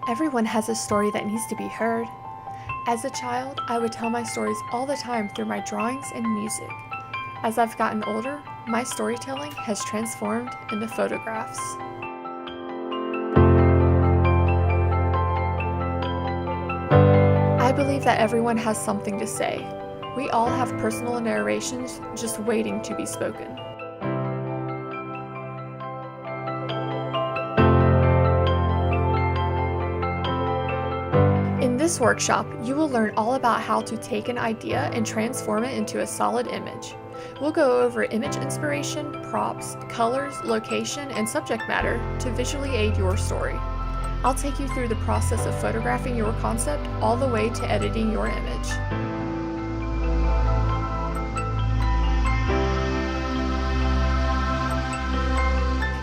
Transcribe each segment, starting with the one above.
Everyone has a story that needs to be heard. As a child, I would tell my stories all the time through my drawings and music. As I've gotten older, my storytelling has transformed into photographs. I believe that everyone has something to say. We all have personal narrations just waiting to be spoken. In this workshop, you will learn all about how to take an idea and transform it into a solid image. We'll go over image inspiration, props, colors, location, and subject matter to visually aid your story. I'll take you through the process of photographing your concept all the way to editing your image.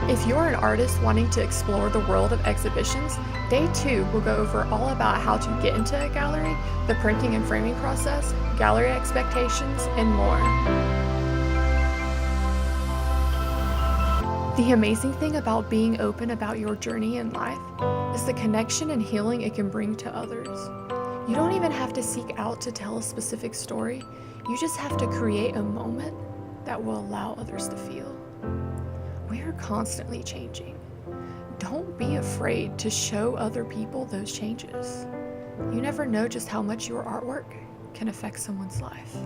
If you're an artist wanting to explore the world of exhibitions, Day 2 will go over all about how to get into a gallery, the printing and framing process, gallery expectations, and more. The amazing thing about being open about your journey in life is the connection and healing it can bring to others. You don't even have to seek out to tell a specific story, you just have to create a moment that will allow others to feel. We are constantly changing. Don't be afraid to show other people those changes. You never know just how much your artwork can affect someone's life.